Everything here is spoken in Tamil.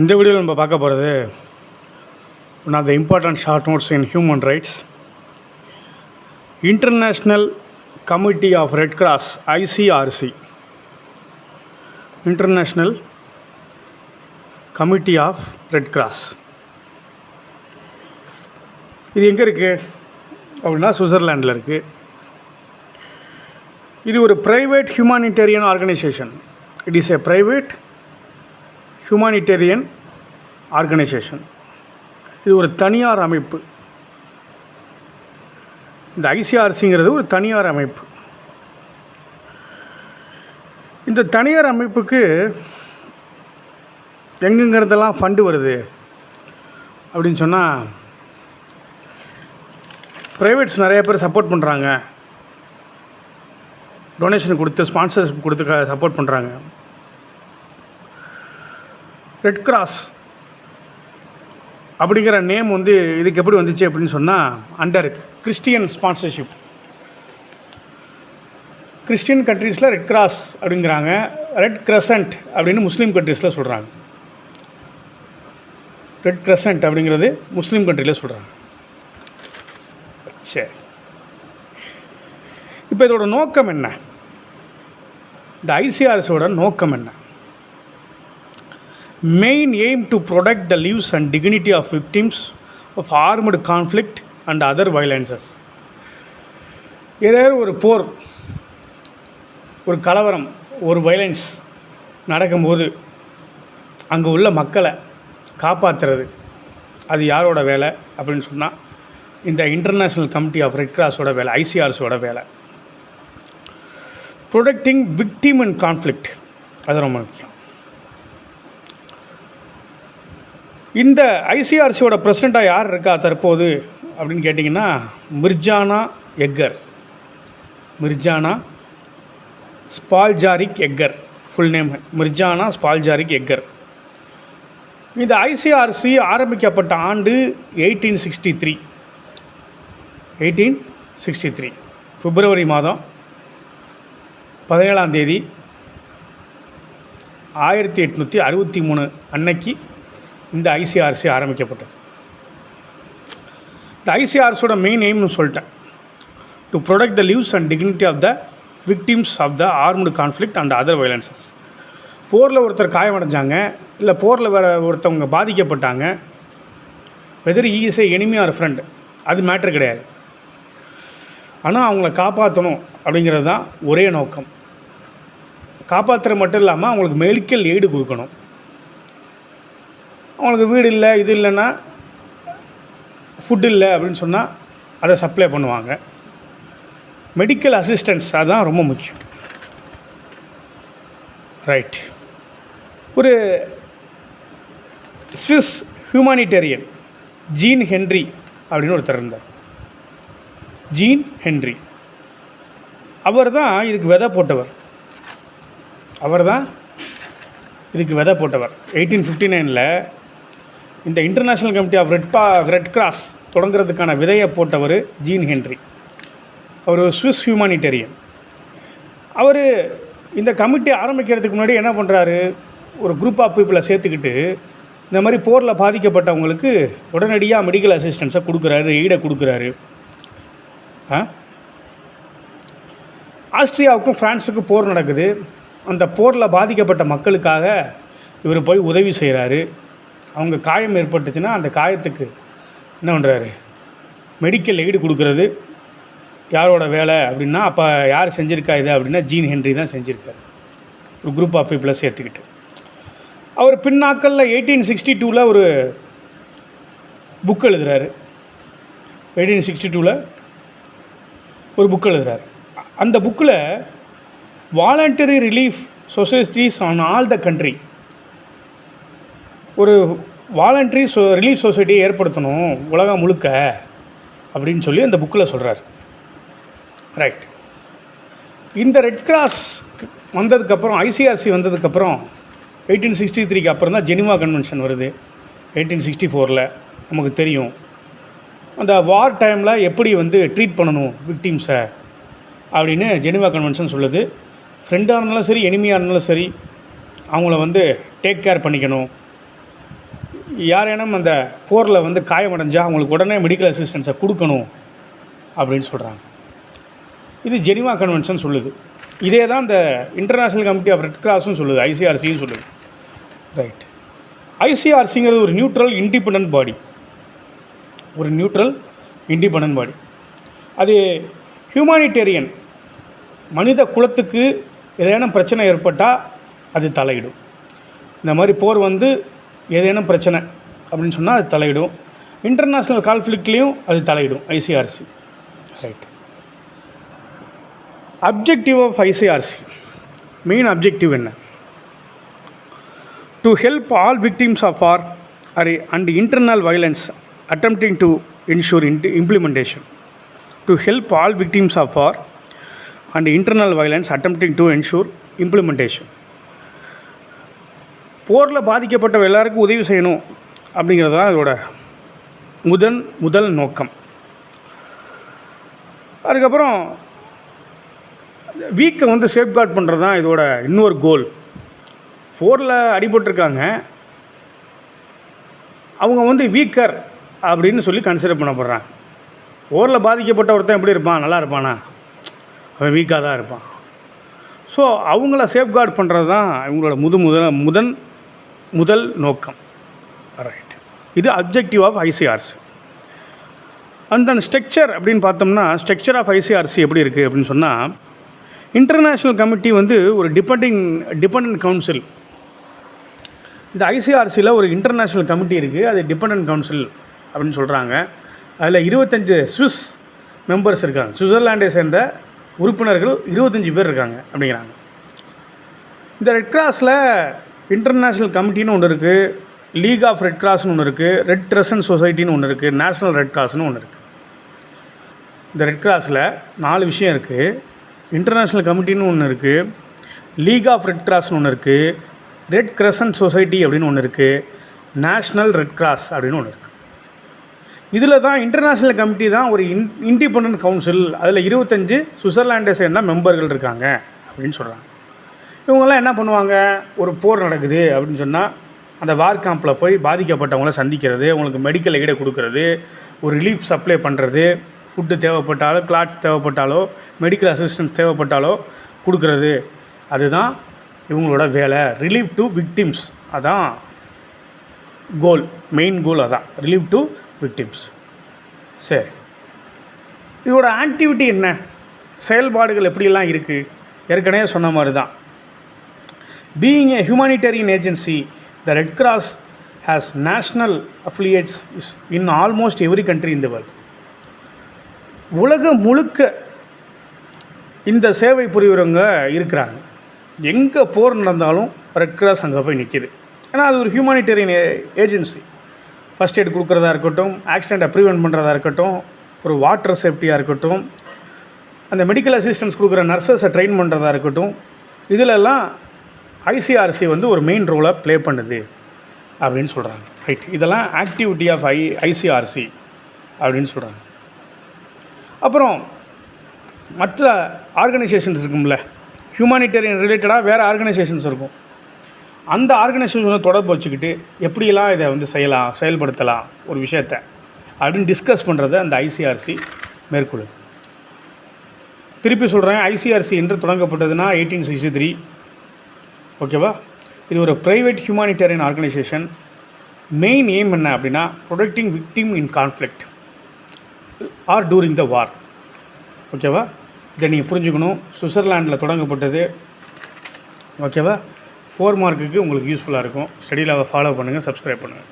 இந்த வீடியோவில் நம்ம பார்க்க போகிறது one of the important short notes in human rights. International committee of red cross ICRC, international committee of red cross. இது எங்கே இருக்குது அப்படின்னா சுவிட்சர்லாண்டில் இருக்குது. இது ஒரு private humanitarian organisation. It is a private humanitarian organisation. இது ஒரு தனியார் அமைப்பு. இந்த ICRCங்கிறது ஒரு தனியார் அமைப்பு. இந்த தனியார் அமைப்புக்கு எங்கெங்கிறதெல்லாம் ஃபண்டு வருது அப்படின்னு சொன்னால், ப்ரைவேட்ஸ் நிறைய பேர் சப்போர்ட் பண்ணுறாங்க, டொனேஷன் கொடுத்து ஸ்பான்சர்ஷிப் கொடுத்து சப்போர்ட் பண்ணுறாங்க. ரெட் கிராஸ் அப்படிங்கிற நேம் வந்து இதுக்கு எப்படி வந்துச்சு அப்படின்னு சொன்னால், அண்டர் கிறிஸ்டியன் ஸ்பான்சர்ஷிப். கிறிஸ்டியன் கண்ட்ரீஸில் ரெட் கிராஸ் அப்படிங்கிறாங்க, ரெட் கிரசன்ட் அப்படின்னு முஸ்லீம் கண்ட்ரீஸில் சொல்கிறாங்க. ரெட் கிரசன்ட் அப்படிங்கிறது முஸ்லீம் கண்ட்ரியில் சொல்கிறாங்க. சரி, இப்போ இதோட நோக்கம் என்ன? இந்த ICRCயோட நோக்கம் என்ன? Main aim to protect the lives and dignity of victims of armed conflict and other violences. ஏதாவது ஒரு போர், ஒரு கலவரம், ஒரு வயலன்ஸ் நடக்கும்போது அங்கே உள்ள மக்களை காப்பாற்றுறது, அது யாரோட வேலை அப்படின்னு சொன்னால், இந்த இன்டர்நேஷ்னல் கமிட்டி ஆஃப் ரெட் கிராஸோட வேலை, ICRCயோட வேலை. ப்ரொடெக்டிங் விக்டிம் இன் கான்ஃப்ளிக்ட், அது ரொம்ப முக்கியம். இந்த ICRCயோட பிரசிடெண்ட்டாக யார் இருக்கா தற்போது அப்படின்னு கேட்டிங்கன்னா, Mirjana Spoljaric Egger. Full name Mirjana Spoljaric Egger. இந்த ICRC ஆரம்பிக்கப்பட்ட ஆண்டு 1863 பிப்ரவரி மாதம் 17ஆம் தேதி 1863 அன்னைக்கு இந்த ICRC ஆரம்பிக்கப்பட்டது. இந்த ICRCயோட மெயின் எய்ம்னு சொல்லிட்டேன், to protect the lives and dignity of the victims of the armed conflict and other violences. போரில் ஒருத்தர் காயமடைஞ்சாங்க, இல்லை போரில் வேறு ஒருத்தவங்க பாதிக்கப்பட்டாங்க, whether he is a enemy or friend, அது மேட்ரு கிடையாது. ஆனால் அவங்கள காப்பாற்றணும் அப்படிங்கிறது தான் ஒரே நோக்கம். காப்பாற்றுறது மட்டும் இல்லாமல் அவங்களுக்கு மெடிக்கல் எய்டு கொடுக்கணும். அவங்களுக்கு வீடு இல்லை, இது இல்லைன்னா, ஃபுட்டு இல்லை அப்படின்னு சொன்னால் அதை சப்ளை பண்ணுவாங்க. மெடிக்கல் அசிஸ்டன்ஸ் அதுதான் ரொம்ப முக்கியம். ரைட். ஒரு ஸ்விஸ் ஹியூமானிட்டேரியன் ஜீன் ஹென்றி அப்படின்னு ஒருத்தர் இருந்தார். ஜீன் ஹென்றி அவர் தான் இதுக்கு விதை போட்டவர். 1859 இந்த international committee of red cross தொடங்குறதுக்கான விதையை போட்டவர் ஜீன் ஹென்றி. அவர் ஸ்விஸ் ஹியூமானிட்டேரியன். அவர் இந்த கமிட்டி ஆரம்பிக்கிறதுக்கு முன்னாடி என்ன பண்ணுறாரு, ஒரு குரூப் ஆஃப் பீப்புளை சேர்த்துக்கிட்டு இந்த மாதிரி போரில் பாதிக்கப்பட்டவங்களுக்கு உடனடியாக மெடிக்கல் அசிஸ்டன்ஸை கொடுக்குறாரு, எய்டை கொடுக்குறாரு. ஆஸ்திரியாவுக்கும் ஃப்ரான்ஸுக்கும் போர் நடக்குது. அந்த போரில் பாதிக்கப்பட்ட மக்களுக்காக இவர் போய் உதவி செய்கிறாரு. அவங்க காயம் ஏற்பட்டுச்சுன்னா அந்த காயத்துக்கு என்ன பண்ணுறாரு, மெடிக்கல் எய்டு கொடுக்குறது யாரோட வேலை அப்படின்னா, அப்போ யார் செஞ்சுருக்கா இது அப்படின்னா ஜீன் ஹென்றி தான் செஞ்சுருக்காரு, ஒரு குரூப் ஆஃப் பீப்புளை சேர்த்துக்கிட்டு. அவர் பின்னாக்களில் 1862 ஒரு புக் எழுதுகிறாரு. 1862 ஒரு புக் எழுதுகிறார். அந்த புக்கில் voluntary relief societies on all the country, ஒரு வாலண்டரி ரிலீஃப் சொசைட்டியை ஏற்படுத்தணும் உலகம் முழுக்க அப்படின்னு சொல்லி அந்த புக்கில் சொல்கிறார். ரைட். இந்த ரெட் கிராஸ் வந்ததுக்கப்புறம், ICRC வந்ததுக்கப்புறம் 1863 அப்புறம் தான் ஜெனீவா கன்வென்ஷன் வருது. 1864 நமக்கு தெரியும் அந்த வார் டைமில் எப்படி வந்து ட்ரீட் பண்ணணும் விக்டிம்ஸை அப்படின்னு ஜெனீவா கன்வென்ஷன் சொல்லுது. ஃப்ரெண்டாக இருந்தாலும் சரி, எனிமியாக இருந்தாலும் சரி, அவங்கள வந்து டேக் கேர் பண்ணிக்கணும் யாரேனும் அந்த போரில் வந்து காயமடைஞ்சால் அவங்களுக்கு உடனே மெடிக்கல் அசிஸ்டன்ஸை கொடுக்கணும் அப்படின்னு சொல்கிறாங்க. இது ஜெனீவா கன்வென்ஷன் சொல்லுது. இதே தான் இந்த இன்டர்நேஷ்னல் கமிட்டி ஆஃப் ரெட் கிராஸும் சொல்லுது, ஐசிஆர்சியும் சொல்லுது. ரைட். ஐசிஆர்சிங்கிறது ஒரு நியூட்ரல் இண்டிபெண்டன்ட் பாடி, ஒரு நியூட்ரல் இண்டிபெண்டன்ட் பாடி. அது ஹியூமானிட்டேரியன், மனித குலத்துக்கு ஏதேனும் பிரச்சனை ஏற்பட்டால் அது தலையிடும். இந்த மாதிரி போர் வந்து ஏதேனும் பிரச்சனை அப்படின்னு சொன்னால் அது தலையிடும். இன்டர்நேஷ்னல் கான்ஃப்ளிக்ட்லேயும் அது தலையிடும் ICRC. Right. Objective of ICRC, main objective என்ன? To help all victims of war and internal violence attempting to ensure implementation. To help all victims of war and internal violence attempting to ensure implementation. போரில் பாதிக்கப்பட்ட எல்லாருக்கும் உதவி செய்யணும் அப்படிங்கிறது தான் இதோட முதல் நோக்கம். அதுக்கப்புறம் வீக்கை வந்து சேஃப்கார்ட் பண்ணுறது தான் இதோட இன்னொரு கோல். போரில் அடிபட்டிருக்காங்க, அவங்க வந்து வீக்கர் அப்படின்னு சொல்லி கன்சிடர் பண்ணப்படுறாங்க. போரில் பாதிக்கப்பட்ட ஒருத்தன் எப்படி இருப்பான்? நல்லா இருப்பானா? அவன் வீக்காக தான் இருப்பான். ஸோ அவங்கள சேஃப்கார்ட் பண்ணுறது தான் இவங்களோட முதல் நோக்கம். ரைட். இது அப்ஜெக்டிவ் ஆஃப் ஐசிஆர்சி. அந்த ஸ்ட்ரக்சர் அப்படின்னு பார்த்தோம்னா, ஸ்ட்ரக்சர் ஆஃப் ஐசிஆர்சி எப்படி இருக்குது அப்படின்னு சொன்னால், இன்டர்நேஷ்னல் கமிட்டி வந்து ஒரு டிபெண்டன்ட் கவுன்சில். இந்த ஐசிஆர்சியில் ஒரு இன்டர்நேஷ்னல் கமிட்டி இருக்குது, அது டிபெண்டன்ட் கவுன்சில் அப்படின்னு சொல்கிறாங்க. அதில் 25 ஸ்விஸ் மெம்பர்ஸ் இருக்காங்க. சுவிட்சர்லாண்டை சேர்ந்த உறுப்பினர்கள் 25 பேர் இருக்காங்க அப்படிங்கிறாங்க. இந்த ரெட் கிராஸில் இன்டர்நேஷ்னல் கமிட்டின்னு ஒன்று இருக்குது, லீக் ஆஃப் ரெட் கிராஸ்னு ஒன்று இருக்குது, ரெட் கிரசன்ட் சொசைட்டின்னு ஒன்று இருக்குது, நேஷ்னல் ரெட் கிராஸ்னு ஒன்று இருக்குது. இந்த ரெட் கிராஸில் 4 விஷயம் இருக்குது. இன்டர்நேஷ்னல் கமிட்டின்னு ஒன்று இருக்குது, லீக் ஆஃப் ரெட் கிராஸ்னு ஒன்று இருக்குது, ரெட் கிரசன்ட் சொசைட்டி அப்படின்னு ஒன்று இருக்குது, நேஷ்னல் ரெட் கிராஸ் அப்படின்னு ஒன்று இருக்குது. இதில் தான் இன்டர்நேஷ்னல் கமிட்டி தான் ஒரு இண்டிபெண்டன்ட் கவுன்சில். அதில் 25 சுவிட்சர்லாண்டை சேர்ந்த மெம்பர்கள் இருக்காங்க அப்படின்னு சொல்கிறாங்க. இவங்கெல்லாம் என்ன பண்ணுவாங்க? ஒரு போர் நடக்குது அப்படின்னு சொன்னால் அந்த வார் கேம்பில் போய் பாதிக்கப்பட்டவங்கள சந்திக்கிறது, அவங்களுக்கு மெடிக்கல் எய்டை கொடுக்கறது, ஒரு ரிலீஃப் சப்ளை பண்ணுறது, ஃபுட்டு தேவைப்பட்டாலோ, கிளாத்ஸ் தேவைப்பட்டாலோ, மெடிக்கல் அசிஸ்டன்ஸ் தேவைப்பட்டாலோ கொடுக்கறது. அதுதான் இவங்களோட வேலை. ரிலீஃப் டு விக்டிம்ஸ், அதான் கோல், மெயின் கோல் அதான், ரிலீஃப் டு விக்டிம்ஸ். சரி, இதோட ஆக்டிவிட்டி என்ன, செயல்பாடுகள் எப்படியெல்லாம் இருக்குது? ஏற்கனவே சொன்ன மாதிரி தான். Being A humanitarian agency, the red cross has national affiliates in almost every country in the world. உலகம் முழுக்க இந்த சேவை புரிகிறவங்க இருக்கிறாங்க. எங்கே போர் நடந்தாலும் ரெட் கிராஸ் அங்கே போய் நிற்கிது. ஏன்னா அது ஒரு ஹியூமானிட்டேரியன் ஏஜென்சி. ஃபஸ்ட் எய்ட் கொடுக்குறதா இருக்கட்டும், ஆக்சிடெண்ட்டை ப்ரிவென்ட் பண்ணுறதா இருக்கட்டும், ஒரு வாட்டர் சேஃப்டியாக இருக்கட்டும், அந்த மெடிக்கல் அசிஸ்டன்ஸ் கொடுக்குற நர்சஸை ட்ரெயின் பண்ணுறதா இருக்கட்டும், இதிலெல்லாம் ஐசிஆர்சி வந்து ஒரு மெயின் ரோலை ப்ளே பண்ணுது அப்படின்னு சொல்கிறாங்க. ரைட். இதெல்லாம் ஆக்டிவிட்டி ஆஃப் ஐசிஆர்சி அப்படின்னு சொல்கிறாங்க. அப்புறம் மற்ற ஆர்கனைசேஷன்ஸ் இருக்கும்ல, ஹியூமானிட்டேரியன் ரிலேட்டடாக வேறு ஆர்கனைசேஷன்ஸ் இருக்கும். அந்த ஆர்கனைசேஷனை தொடர்பு வச்சுக்கிட்டு எப்படியெல்லாம் இதை வந்து செயல்படுத்தலாம் ஒரு விஷயத்தை அப்படின்னு டிஸ்கஸ் பண்ணுறதை அந்த ஐசிஆர்சி மேற்கொள்ளுது. திருப்பி சொல்கிறேன், ஐசிஆர்சி என்று தொடங்கப்பட்டதுன்னா 1863. ஓகேவா? இது ஒரு private humanitarian organisation. Main aim என்ன அப்படின்னா, protecting victim in conflict or during the war. ஓகேவா? இதை நீங்கள் புரிஞ்சுக்கணும். சுவிட்சர்லாண்டில் தொடங்கப்பட்டது. ஓகேவா? 4 மார்க்குக்கு உங்களுக்கு யூஸ்ஃபுல்லாக இருக்கும். ஸ்டடியில் ஃபாலோ பண்ணுங்கள், சப்ஸ்கிரைப் பண்ணுங்கள்.